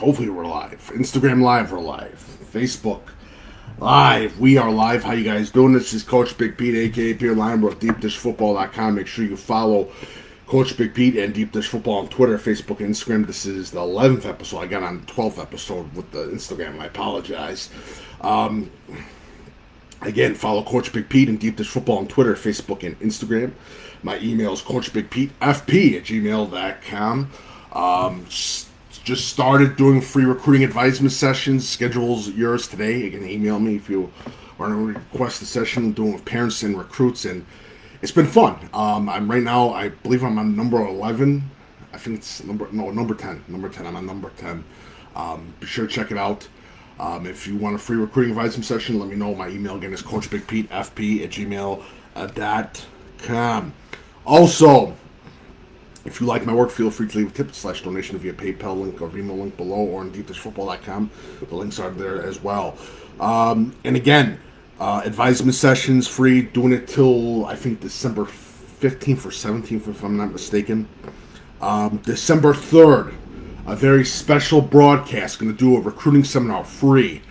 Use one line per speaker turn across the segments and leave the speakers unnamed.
Hopefully we're live. Instagram Live, we're live. Facebook Live, we are live. How you guys doing? This is Coach Big Pete, a.k.a. Peter Lionel of DeepDishFootball.com. Make sure you follow Coach Big Pete and Deep Dish Football on Twitter, Facebook, and Instagram. This is the 11th episode. I got on the 12th episode with the Instagram. I apologize. Again, follow Coach Big Pete and Deep Dish Football on Twitter, Facebook, and Instagram. My email is CoachBigPeteFP@gmail.com. Just started doing free recruiting advisement sessions. Schedule's yours today. You can email me if you want to request a session. I'm doing with parents and recruits, and it's been fun. I'm right now, I believe I'm on number 11. I think it's number 10. Number 10. I'm on number 10. Be sure to check it out. If you want a free recruiting advisement session, let me know. My email again is CoachBigPeteFP@gmail.com. Also, if you like my work, feel free to leave a tip / donation via PayPal link or VENMO link below or on DeepDishFootball.com. The links are there as well. And again, advisement sessions free, doing it till I think December 15th or 17th, if I'm not mistaken. December 3rd, a very special broadcast. Going to do a recruiting seminar free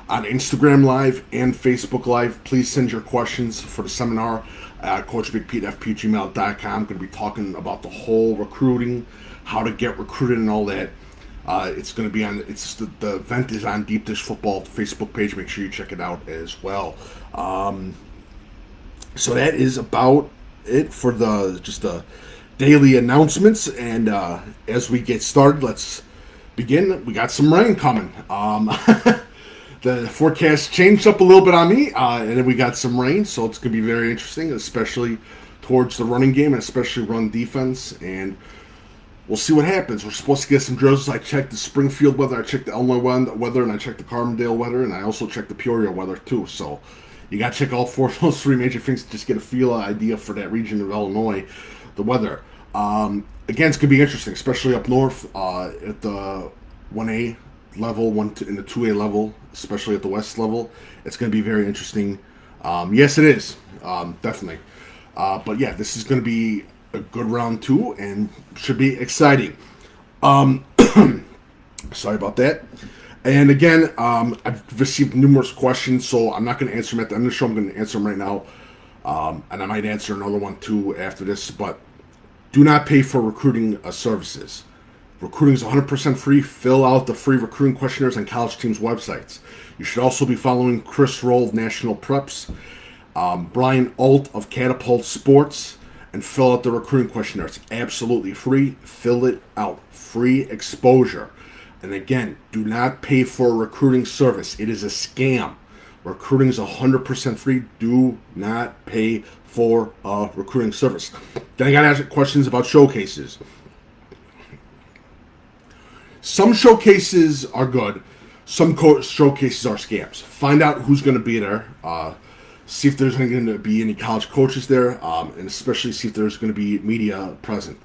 on Instagram Live and Facebook Live. Please send your questions for the seminar. CoachBigPeteFP@gmail.com. Going to be talking about the whole recruiting, how to get recruited and all that. It's going to be on, the event is on Deep Dish Football Facebook page. Make sure you check it out as well. So that is about it for the daily announcements. And as we get started, let's begin. We got some rain coming. The forecast changed up a little bit on me, and then we got some rain, so it's going to be very interesting, especially towards the running game, and especially run defense, and we'll see what happens. We're supposed to get some drills. I checked the Springfield weather, I checked the Illinois weather, and I checked the Carbondale weather, and I also checked the Peoria weather, too. So you got to check all four of those three major things to just get an idea for that region of Illinois, the weather. Again, it's going to be interesting, especially up north at the 1A level, in the 2A level, especially at the West level. It's going to be very interesting. Yes, it is. Definitely. But yeah, this is going to be a good round 2 and should be exciting. Sorry about that. And again, I've received numerous questions, so I'm not going to answer them at the end of the show. I'm going to answer them right now. And I might answer another one too after this, but do not pay for recruiting services. Recruiting is 100% free. Fill out the free recruiting questionnaires on college teams' websites. You should also be following Chris Roll of National Preps, Brian Alt of Catapult Sports, and fill out the recruiting questionnaire. It's absolutely free. Fill it out. Free exposure. And again, do not pay for a recruiting service. It is a scam. Recruiting is 100% free. Do not pay for a recruiting service. Then I got to ask questions about showcases. Some showcases are good. Some showcases are scams. Find out who's going to be there. See if there's going to be any college coaches there. And especially see if there's going to be media present.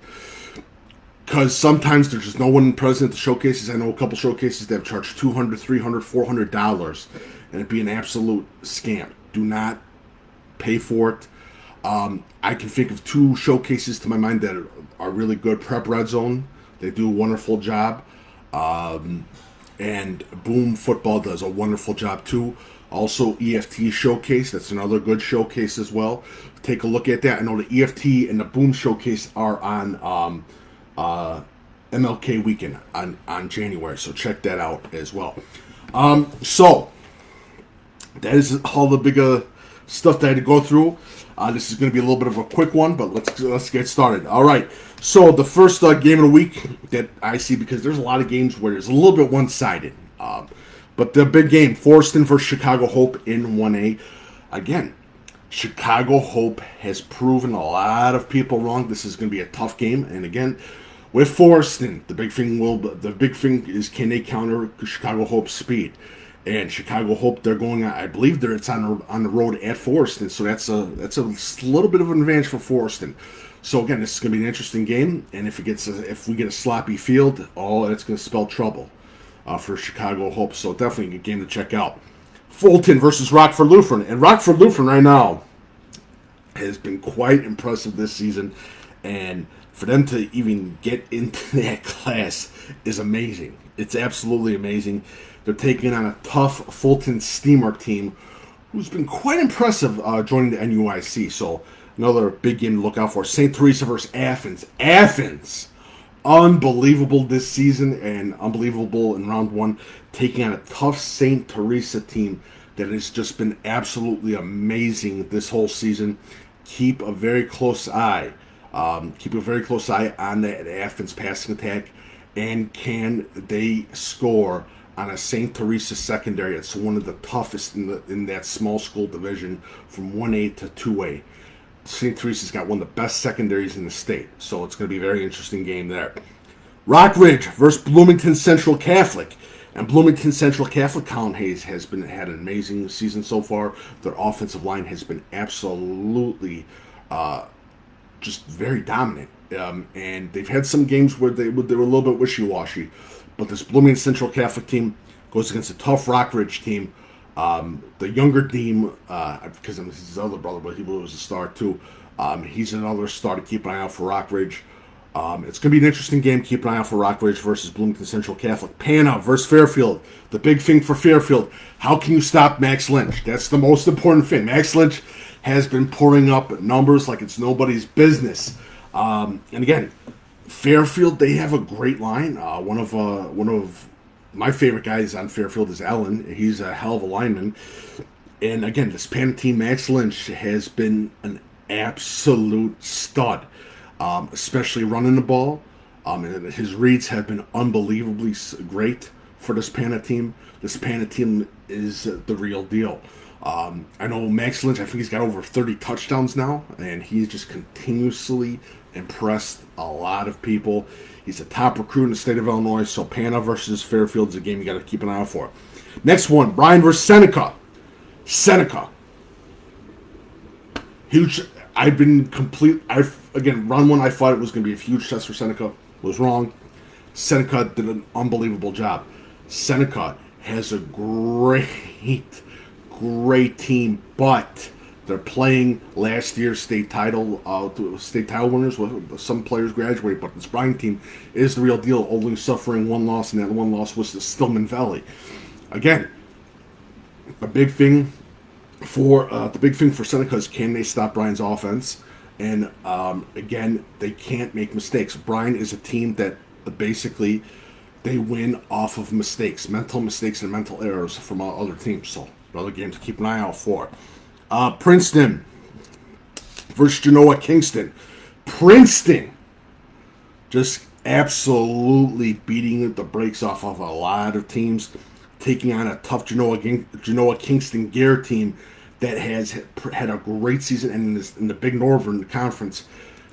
Because sometimes there's just no one present at the showcases. I know a couple showcases that have charged $200, $300, $400. And it'd be an absolute scam. Do not pay for it. I can think of 2 showcases to my mind that are really good. Prep Red Zone. They do a wonderful job. And Boom Football does a wonderful job too. Also, EFT Showcase, that's another good showcase as well. Take a look at that. I know the EFT and the Boom Showcase are on MLK weekend on January, so check that out as well. So that is all the bigger stuff that I had to go through. This is going to be a little bit of a quick one, but let's get started. All right. So the first game of the week that I see, because there's a lot of games where it's a little bit one-sided. But the big game, Forreston versus Chicago Hope in 1A. Again, Chicago Hope has proven a lot of people wrong. This is going to be a tough game. And again, with Forreston, the big thing is, can they counter Chicago Hope's speed? And Chicago Hope, they're going, I believe it's on the road at Forreston, so that's a little bit of an advantage for Forreston. So again, this is going to be an interesting game, and if we get a sloppy field, that's going to spell trouble for Chicago Hope. So definitely a good game to check out. Fulton versus Rockford Lutheran, and Rockford Lutheran right now has been quite impressive this season, and For them to even get into that class is amazing. It's absolutely amazing. They're taking on a tough Fulton Steamer team who's been quite impressive joining the NUIC. So another big game to look out for. St. Teresa versus Athens. Athens, unbelievable this season and unbelievable in round one, taking on a tough St. Teresa team that has just been absolutely amazing this whole season. Keep a very close eye. Keep a very close eye on that Athens passing attack, and can they score on a St. Teresa secondary? It's one of the toughest in that small school division from 1A to 2A. St. Teresa's got one of the best secondaries in the state, so it's going to be a very interesting game there. Rockridge versus Bloomington Central Catholic. And Bloomington Central Catholic, Colin Hayes has had an amazing season so far. Their offensive line has been absolutely just very dominant. And they've had some games where they were a little bit wishy-washy. But this Bloomington Central Catholic team goes against a tough Rockridge team. The younger team, because he's his other brother, but he was a star too. He's another star to keep an eye out for Rockridge. It's going to be an interesting game. Keep an eye out for Rockridge versus Bloomington Central Catholic. Pana versus Fairfield. The big thing for Fairfield, how can you stop Max Lynch? That's the most important thing. Max Lynch has been pouring up numbers like it's nobody's business. And again, Fairfield, they have a great line. One of my favorite guys on Fairfield is Allen. He's a hell of a lineman. And again, this Pana team, Max Lynch, has been an absolute stud. Especially running the ball. And his reads have been unbelievably great for this Pana team. This Pana team is the real deal. I know Max Lynch, I think he's got over 30 touchdowns now, and he's just continuously impressed a lot of people. He's a top recruit in the state of Illinois, so Pana versus Fairfield is a game you got to keep an eye out for. Next one, Bryan versus Seneca. Seneca. Huge. Again, round one, I thought it was going to be a huge test for Seneca. Was wrong. Seneca did an unbelievable job. Seneca has a great team, but they're playing last year's state title winners. Some players graduate, but this Bryan team is the real deal, only suffering one loss, and that one loss was to Stillman Valley. Again, the big thing for Seneca is, can they stop Bryan's offense? And again, they can't make mistakes. Bryan is a team that basically they win off of mental mistakes and mental errors from other teams. So another game to keep an eye out for. Princeton versus Genoa Kingston. Princeton just absolutely beating the brakes off of a lot of teams, taking on a tough Genoa Kingston Gare team that has had a great season. And in the Big Northern Conference,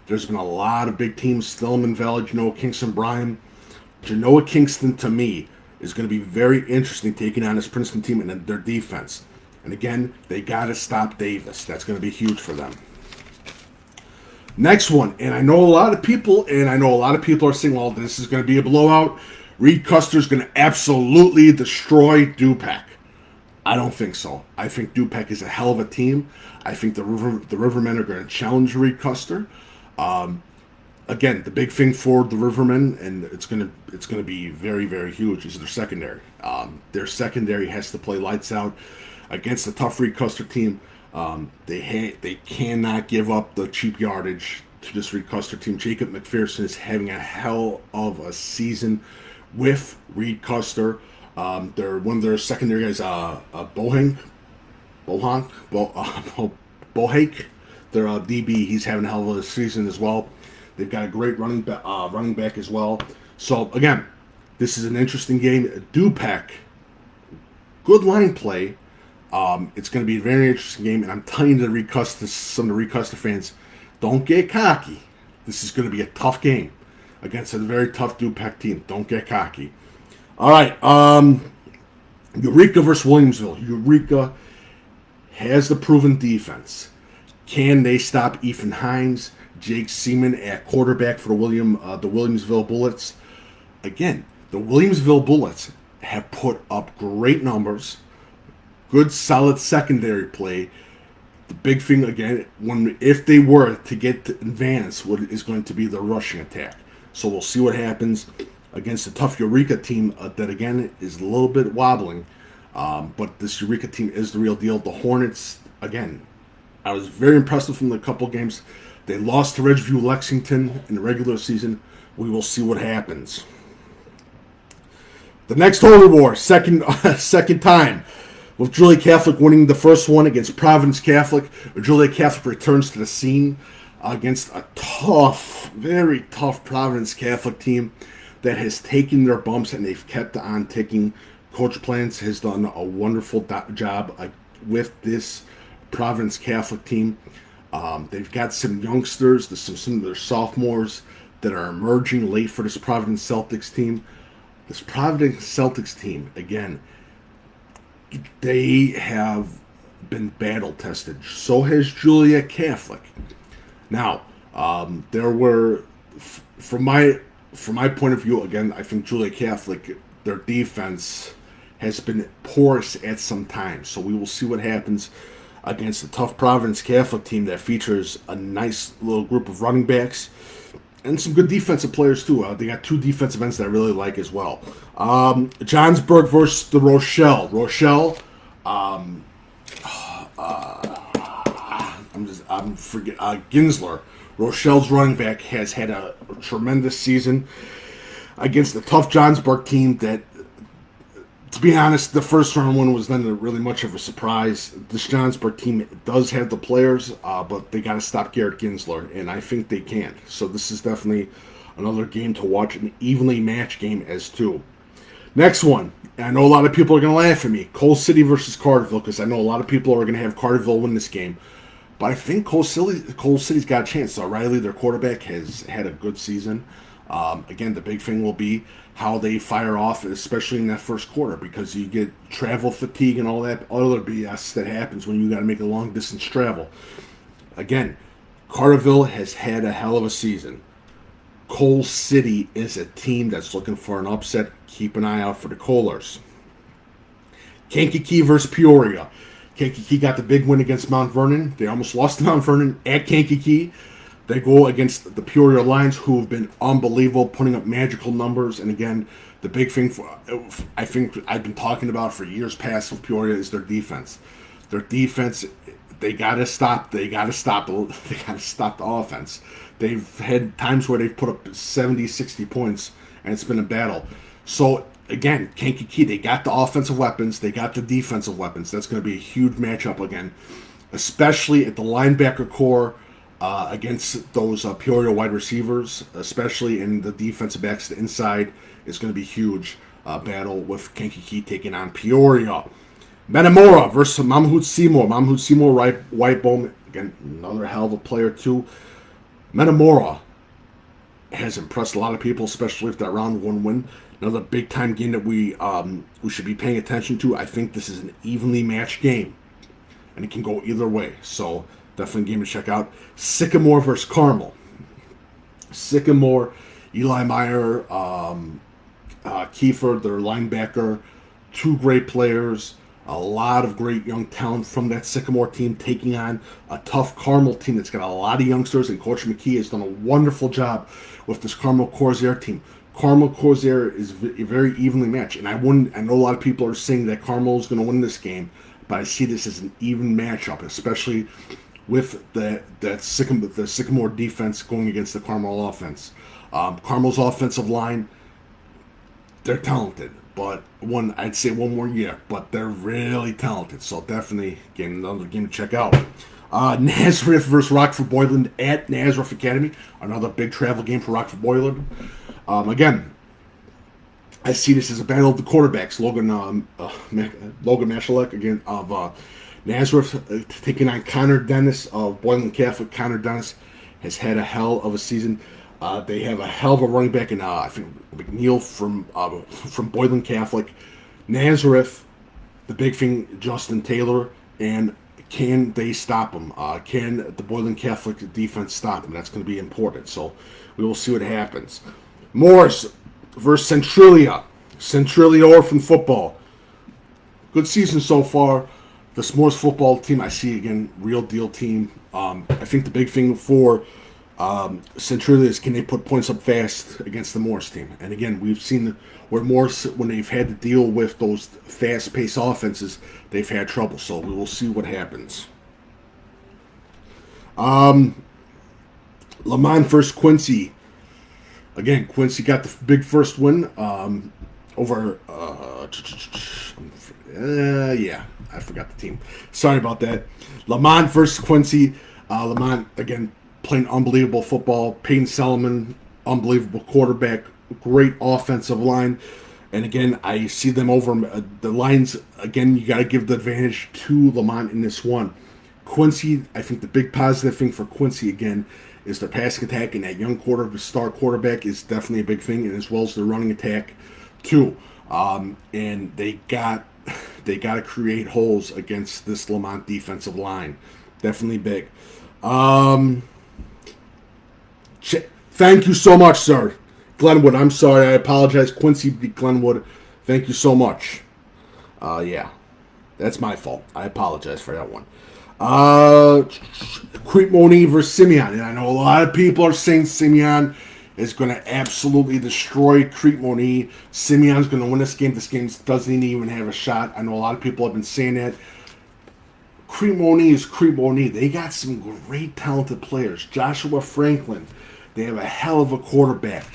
there's been a lot of big teams: Stillman Valley, Genoa Kingston, Bryan. Genoa Kingston, to me, is going to be very interesting taking on this Princeton team and their defense. And again, they got to stop Davis. That's going to be huge for them. Next one, and I know a lot of people are saying, well, this is going to be a blowout. Reed Custer's going to absolutely destroy Dupac. I don't think so. I think Dupac is a hell of a team. I think the Rivermen are going to challenge Reed Custer. Again, the big thing for the Rivermen, and it's going to be very, very huge, is their secondary. Their secondary has to play lights out against a tough Reed Custer team. They cannot give up the cheap yardage to this Reed Custer team. Jacob McPherson is having a hell of a season with Reed Custer. One of their secondary guys, Bohank, their DB, he's having a hell of a season as well. They've got a great running back as well. So again, this is an interesting game. Dupac, good line play. It's going to be a very interesting game, and I'm telling you, some of the Reed Custer fans, don't get cocky. This is going to be a tough game against a very tough Dupac team. Don't get cocky. All right, Eureka versus Williamsville. Eureka has the proven defense. Can they stop Ethan Hines, Jake Seaman at quarterback for the Williamsville Bullets? Again, the Williamsville Bullets have put up great numbers, good solid secondary play. The big thing again, if they were to get advanced, what is going to be the rushing attack. So we'll see what happens against a tough Eureka team that again is a little bit wobbling. But this Eureka team is the real deal. The Hornets, again, I was very impressed with them in a couple games. They lost to Ridgeview Lexington in the regular season. We will see what happens. The next Holy War, second time, with Julia Catholic winning the first one against Providence Catholic. Julia Catholic returns to the scene against a tough, very tough Providence Catholic team that has taken their bumps and they've kept on ticking. Coach Plants has done a wonderful job with this Providence Catholic team. They've got some youngsters, some of their sophomores that are emerging late for this Providence Celtics team. This Providence Celtics team, again, they have been battle tested. So has Julia Catholic. Now, there were, from my point of view, again, I think Julia Catholic, their defense has been porous at some time. So we will see what happens against the tough Providence Catholic team that features a nice little group of running backs and some good defensive players too. They got two defensive ends that I really like as well. Johnsburg versus the Rochelle. Rochelle, Ginsler. Rochelle's running back has had a tremendous season against the tough Johnsburg team that, to be honest, the first round one was not really much of a surprise. This Johnsburg team does have the players, but they got to stop Garrett Ginsler, and I think they can. So this is definitely another game to watch, an evenly matched game as two. Next one, and I know a lot of people are going to laugh at me, Coal City versus Carterville, because I know a lot of people are going to have Carterville win this game. But I think Coal City's got a chance. So Riley, their quarterback, has had a good season. Again, the big thing will be how they fire off, especially in that first quarter, because you get travel fatigue and all that other BS that happens when you got to make a long distance travel. Again, Carterville has had a hell of a season. Coal City is a team that's looking for an upset. Keep an eye out for the Kohlers. Kankakee versus Peoria. Kankakee got the big win against Mount Vernon. They almost lost to Mount Vernon at Kankakee. They go against the Peoria Lions, who have been unbelievable, putting up magical numbers. And again, the big thing I think I've been talking about for years past with Peoria is their defense. Their defense, they gotta stop the offense. They've had times where they've put up 70, 60 points, and it's been a battle. So again, Kankakee, they got the offensive weapons, they got the defensive weapons. That's going to be a huge matchup again, especially at the linebacker core against those Peoria wide receivers, especially in the defensive backs. The inside is going to be huge battle with Kankakee taking on Peoria. Metamora versus Mamhout Seymour. Mamhout Seymour, White Bowman, again, another hell of a player too. Metamora has impressed a lot of people, especially with that round one win. Another big time game that we should be paying attention to. I think this is an evenly matched game, and it can go either way. So definitely a game to check out. Sycamore versus Carmel. Sycamore, Eli Meyer, Kiefer, their linebacker, two great players. A lot of great young talent from that Sycamore team taking on a tough Carmel team that's got a lot of youngsters, and Coach McKee has done a wonderful job with this Carmel Corsair team. Carmel Corsair is very evenly matched, and I know a lot of people are saying that Carmel is going to win this game, but I see this as an even matchup, especially with the Sycamore defense going against the Carmel offense. Carmel's offensive line, they're talented. But I'd say one more year, but they're really talented. So definitely another game to check out. Nazareth versus Rockford Boylan at Nazareth Academy. Another big travel game for Rockford Boylan. Again, I see this as a battle of the quarterbacks. Logan Mashalek again of Nazareth taking on Connor Dennis of Boylan Catholic. Connor Dennis has had a hell of a season. They have a hell of a running back in I think McNeil from Boylan Catholic. Nazareth, the big thing, Justin Taylor, and can they stop him? Can the Boylan Catholic defense stop him? That's going to be important. So we will see what happens. Morris versus Centralia. Centralia Orphan Football. Good season so far. the S'mores football team, I see again, real deal team. I think the big thing for Centralia is, can they put points up fast against the Morse team? And again, we've seen where Morse, when they've had to deal with those fast-paced offenses, they've had trouble. So we will see what happens. Lamont versus Quincy. Again, Quincy got the big first win over. Yeah, I forgot the team. Sorry about that. Lamont versus Quincy. Lamont, again, playing unbelievable football. Peyton Solomon, unbelievable quarterback. Great offensive line. And again, I see them over the lines. Again, you got to give the advantage to Lamont in this one. Quincy, I think the big positive thing for Quincy, again, is their passing attack, and that young star quarterback is definitely a big thing, and as well as their running attack, too. And they got to create holes against this Lamont defensive line. Definitely big. Thank you so much, sir. Glenwood, I'm sorry. I apologize. Quincy Glenwood, thank you so much. Yeah, that's my fault. I apologize for that one. Creekmoney versus Simeon. And I know a lot of people are saying Simeon is going to absolutely destroy Creekmoney. Simeon's going to win this game. This game doesn't even have a shot. I know a lot of people have been saying that. Creekmoney is Creekmoney. They got some great talented players. Joshua Franklin. They have a hell of a quarterback.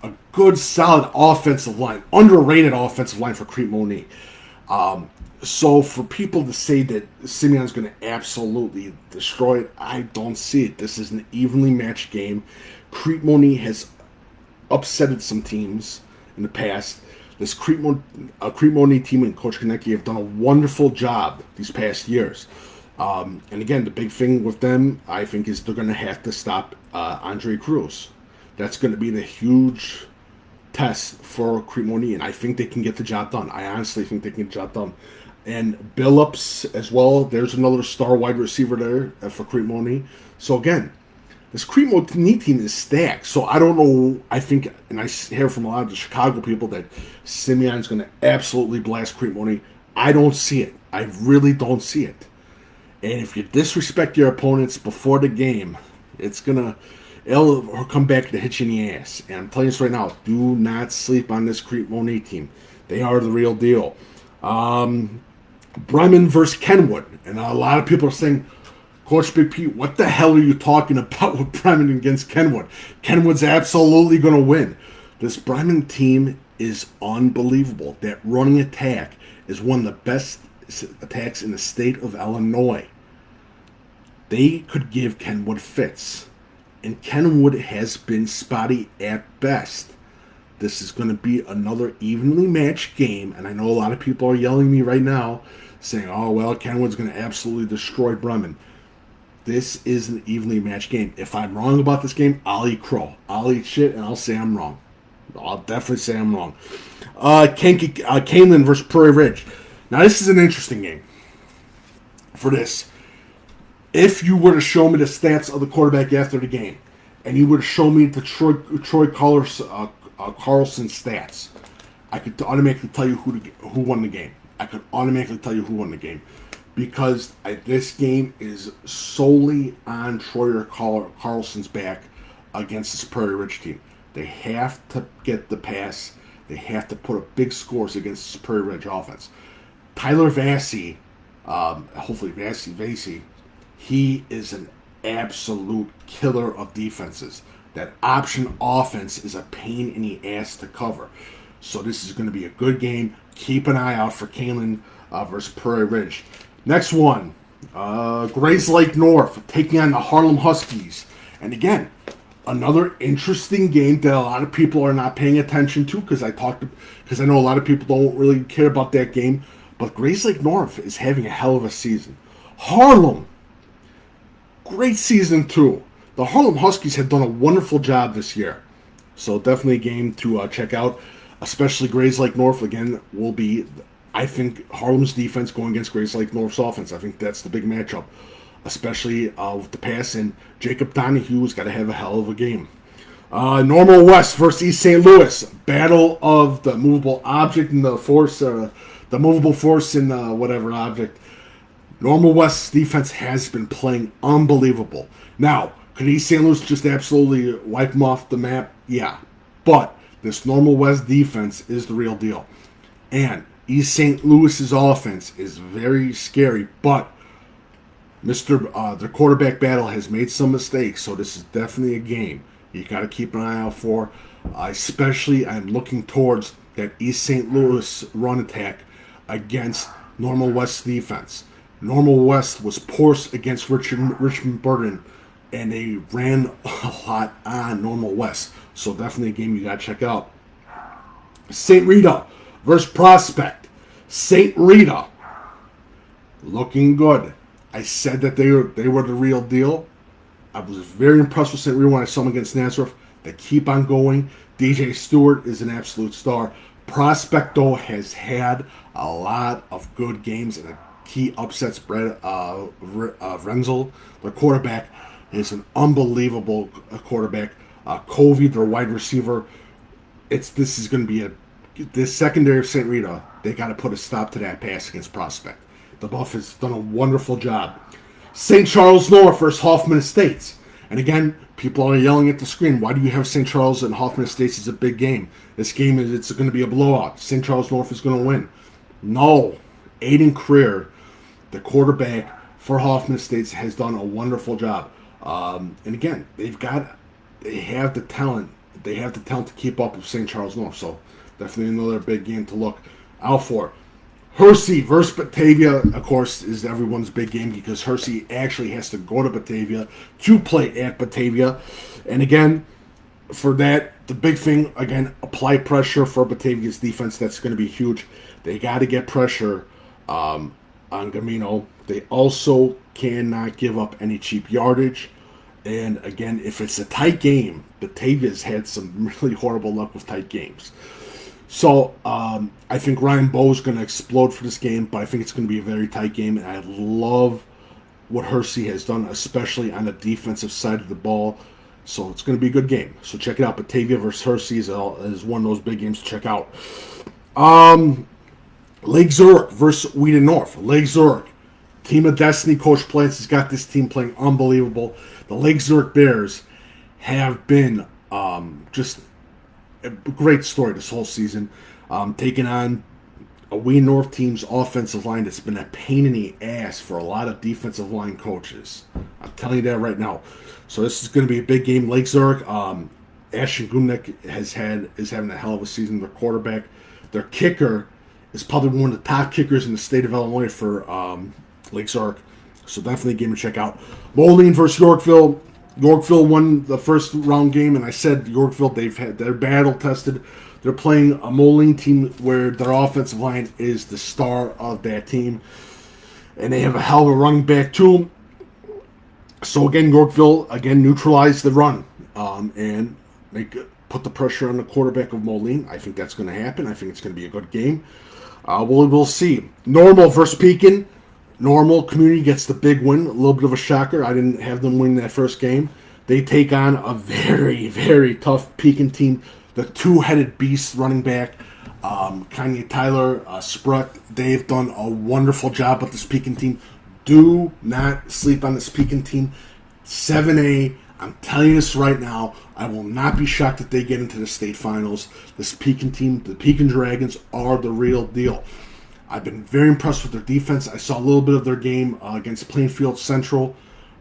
A good, solid offensive line. Underrated offensive line for Creekmoney. So for people to say that Simeon's going to absolutely destroy it, I don't see it. This is an evenly matched game. Creekmoney has upsetted some teams in the past. This Creekmoney team and Coach Konecki have done a wonderful job these past years. And again, the big thing with them, I think, is they're going to have to stop Andre Cruz. That's going to be the huge test for Creekmoney, and I think they can get the job done. I honestly think they can get the job done. And Billups as well. There's another star wide receiver there for Creekmoney. So again, this Creekmoney team is stacked. So I don't know. I think, and I hear from a lot of the Chicago people that Simeon's going to absolutely blast Creekmoney. I don't see it. I really don't see it. And if you disrespect your opponents before the game, it'll come back to hit you in the ass. And I'm telling you this right now, do not sleep on this Creekmoney team. They are the real deal. Bremen versus Kenwood. And a lot of people are saying, Coach Big Pete, what the hell are you talking about with Bremen against Kenwood? Kenwood's absolutely going to win. This Bremen team is unbelievable. That running attack is one of the best attacks in the state of Illinois. They could give Kenwood fits. And Kenwood has been spotty at best. This is going to be another evenly matched game. And I know a lot of people are yelling at me right now, saying, oh, well, Kenwood's going to absolutely destroy Bremen. This is an evenly matched game. If I'm wrong about this game, I'll eat crow. I'll eat shit, and I'll say I'm wrong. I'll definitely say I'm wrong. Canelan versus Prairie Ridge. Now, this is an interesting game for this. If you were to show me the stats of the quarterback after the game, and you were to show me the Troy Carlson stats, I could automatically tell you who won the game. I could automatically tell you who won the game. Because this game is solely on Troy Carlson's back against this Prairie Ridge team. They have to get the pass. They have to put up big scores against this Prairie Ridge offense. Tyler Vassey, hopefully Vassey, he is an absolute killer of defenses. That option offense is a pain in the ass to cover. So this is going to be a good game. Keep an eye out for Canelan versus Prairie Ridge. Next one, Grays Lake North taking on the Harlem Huskies. And again, another interesting game that a lot of people are not paying attention to because I know a lot of people don't really care about that game. But Grays Lake North is having a hell of a season. Harlem, great season too. The Harlem Huskies have done a wonderful job this year. So definitely a game to check out. Especially Grays Lake North, again, will be, I think, Harlem's defense going against Grays Lake North's offense. I think that's the big matchup. Especially with the pass, and Jacob Donahue's got to have a hell of a game. Normal West versus East St. Louis. Battle of the movable object and the force, the movable force and whatever object. Normal West's defense has been playing unbelievable. Now, could East St. Louis just absolutely wipe them off the map? Yeah. But this Normal West defense is the real deal. And East St. Louis's offense is very scary, but their quarterback battle has made some mistakes, so this is definitely a game you got to keep an eye out for. Especially, I'm looking towards that East St. Louis run attack against Normal West defense. Normal West was porous against Richmond Burton, and they ran a lot on Normal West. So definitely a game you got to check out. St. Rita versus Prospect. St. Rita looking good. I said that they were the real deal. I was very impressed with St. Rita when I saw them against Nazareth. They keep on going. DJ Stewart is an absolute star. Prospect, though, has had a lot of good games and a key upsets. Renzel, their quarterback, is an unbelievable quarterback. Covey, their wide receiver. This is going to be this secondary of St. Rita. They got to put a stop to that pass against Prospect. The Buff has done a wonderful job. St. Charles North versus Hoffman Estates. And again, people are yelling at the screen, why do you have St. Charles and Hoffman Estates? It's a big game. This game, it's going to be a blowout. St. Charles North is going to win. No. Aiden Creer, the quarterback for Hoffman Estates, has done a wonderful job. And again, they have the talent. They have the talent to keep up with St. Charles North. So definitely another big game to look out for. Hersey versus Batavia, of course, is everyone's big game because Hersey actually has to go to Batavia to play at Batavia. And again, for that, the big thing, again, apply pressure for Batavia's defense. That's going to be huge. They got to get pressure on Gamino. They also cannot give up any cheap yardage. And again, if it's a tight game, Batavia's had some really horrible luck with tight games. So I think Ryan Bowe's going to explode for this game, but I think it's going to be a very tight game. And I love what Hersey has done, especially on the defensive side of the ball. So it's going to be a good game. So check it out. Batavia versus Hersey is one of those big games to check out. Lake Zurich versus Wheaton North. Lake Zurich, team of destiny. Coach Plants has got this team playing unbelievable. The Lake Zurich Bears have been just a great story this whole season. Taking on a Wheaton North team's offensive line that's been a pain in the ass for a lot of defensive line coaches. I'm telling you that right now. So this is going to be a big game. Lake Zurich, Ashton Gumnick is having a hell of a season. Their quarterback, their kicker is probably one of the top kickers in the state of Illinois for Lake Zurich. So definitely a game to check out. Moline versus Yorkville. Yorkville won the first round game, and I said Yorkville, they're battle tested. They're playing a Moline team where their offensive line is the star of that team, and they have a hell of a running back too. So again, Yorkville neutralized the run and they put the pressure on the quarterback of Moline. I think that's going to happen. I think it's going to be a good game. We'll see. Normal versus Pekin. Normal Community gets the big win. A little bit of a shocker. I didn't have them win that first game. They take on a very, very tough Pekin team. The two-headed beast running back, Kanye Tyler, Sprut. They've done a wonderful job with this Pekin team. Do not sleep on this Pekin team. 7A. I'm telling you this right now. I will not be shocked if they get into the state finals. This Pekin team, the Pekin Dragons, are the real deal. I've been very impressed with their defense. I saw a little bit of their game against Plainfield Central.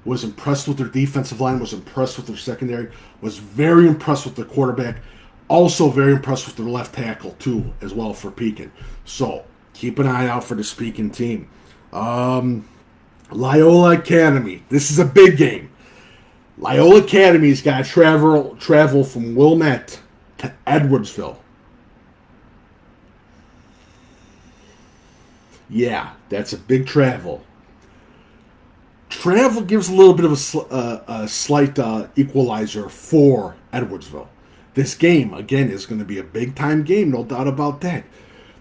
Was impressed with their defensive line. Was impressed with their secondary. Was very impressed with their quarterback. Also very impressed with their left tackle, too, as well for Pekin. So, keep an eye out for this Pekin team. Loyola Academy. This is a big game. Loyola Academy's got to travel from Wilmette to Edwardsville. Yeah, that's a big travel. Travel gives a little bit of a slight equalizer for Edwardsville. This game, again, is going to be a big-time game, no doubt about that.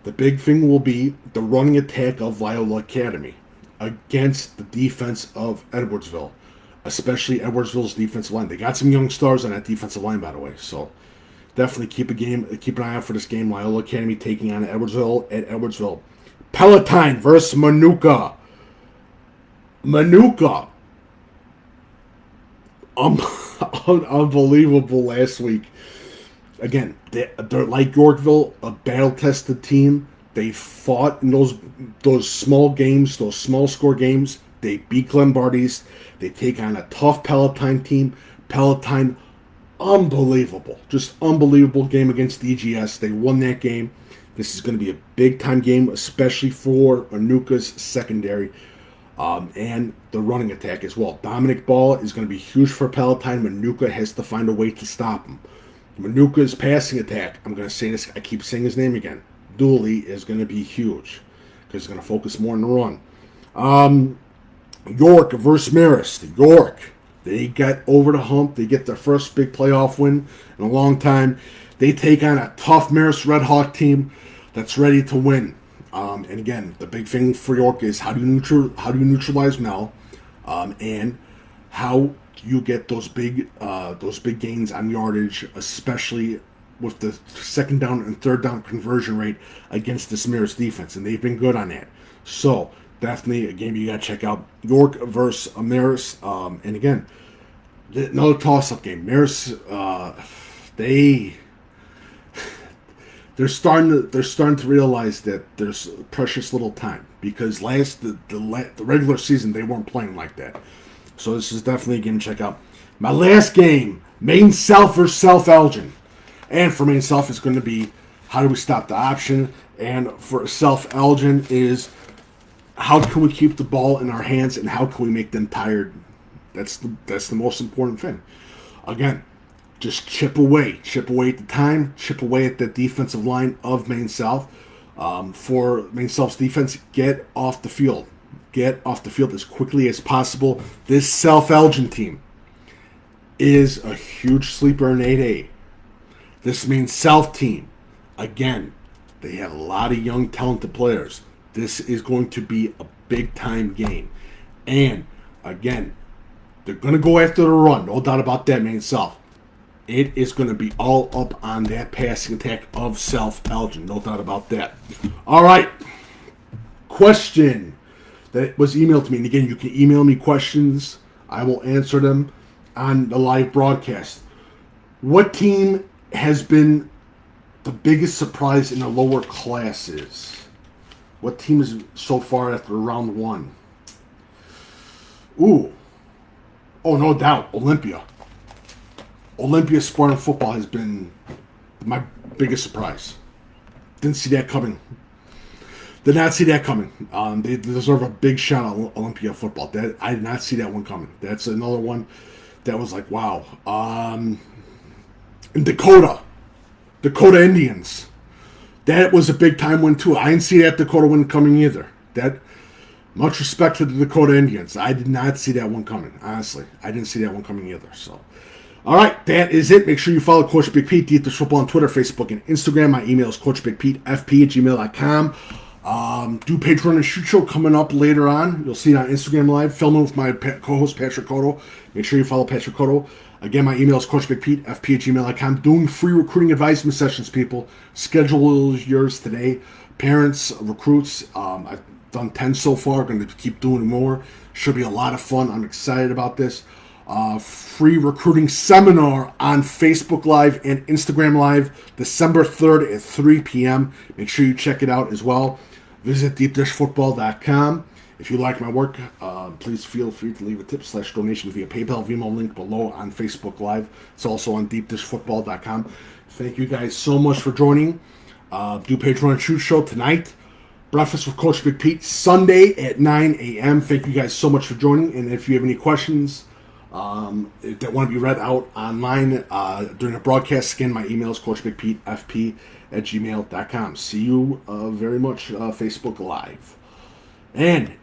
The big thing will be the running attack of Loyola Academy against the defense of Edwardsville, especially Edwardsville's defensive line. They got some young stars on that defensive line, by the way, so definitely keep an eye out for this game. Loyola Academy taking on Edwardsville at Edwardsville. Palatine versus Manuka. Manuka. Unbelievable last week. Again, they're like Yorkville, a battle-tested team. They fought in those small games, those small score games. They beat Glenbardies. They take on a tough Palatine team. Palatine, unbelievable. Just unbelievable game against DGS. They won that game. This is going to be a big-time game, especially for Manuka's secondary. And the running attack as well. Dominic Ball is going to be huge for Palatine. Manuka has to find a way to stop him. Manuka's passing attack, I'm going to say this, I keep saying his name again. Dooley is going to be huge because he's going to focus more on the run. York versus Marist. York, they get over the hump. They get their first big playoff win in a long time. They take on a tough Marist Red Hawk team that's ready to win. And again, the big thing for York is how do you neutralize Mel, and how you get those big gains on yardage, especially with the second down and third down conversion rate against this Marist defense, and they've been good on that. So definitely a game you got to check out. York versus Marist, and again, another toss-up game. Marist, they're starting to realize that there's precious little time, because the regular season they weren't playing like that. So this is definitely a game to check out. My last game, Maine South versus South Elgin. And for Maine South, it's going to be how do we stop the option. And for South Elgin is how can we keep the ball in our hands and how can we make them tired. That's the most important thing. Again, just chip away at the time, chip away at the defensive line of Maine South. For Maine South's defense, get off the field. Get off the field as quickly as possible. This South Elgin team is a huge sleeper in 8A. This Maine South team, again, they have a lot of young, talented players. This is going to be a big-time game. And, again, they're going to go after the run. No doubt about that, Maine South. It is going to be all up on that passing attack of South Elgin. No doubt about that. All right. Question that was emailed to me. And again, you can email me questions. I will answer them on the live broadcast. What team has been the biggest surprise in the lower classes? What team is so far after round one? Ooh. Oh, no doubt. Olympia. Olympia Spartan football has been my biggest surprise. Didn't see that coming. Did not see that coming. They deserve a big shout out, Olympia football. I did not see that one coming. That's another one that was like, wow. In Dakota Indians. That was a big time win too. I didn't see that Dakota win coming either. That much respect to the Dakota Indians. I did not see that one coming. Honestly, I didn't see that one coming either. So, all right, that is it. Make sure you follow Coach Big Pete, Deep Dish Football on Twitter, Facebook, and Instagram. My email is coachbigpetefp@gmail.com. Do Patreon and Shoot Show coming up later on. You'll see it on Instagram Live. Filming with my co-host Patrick Cotto. Make sure you follow Patrick Cotto. Again, my email is coachbigpetefp@gmail.com. Doing free recruiting advisement sessions, people. Schedule yours today. Parents, recruits. I've done 10 so far. Going to keep doing more. Should be a lot of fun. I'm excited about this. Free recruiting seminar on Facebook Live and Instagram Live, December 3rd at 3 p.m. Make sure you check it out as well. Visit deepdishfootball.com. If you like my work, please feel free to leave a tip/donation via PayPal, VENMO link below on Facebook Live. It's also on deepdishfootball.com. Thank you guys so much for joining. Do Patreon and Shoot Show tonight. Breakfast with Coach Big Pete, Sunday at 9 a.m. Thank you guys so much for joining. And if you have any questions that want to be read out online during a broadcast, again, my email is coachbigpetefp@gmail.com. See you very much Facebook Live. And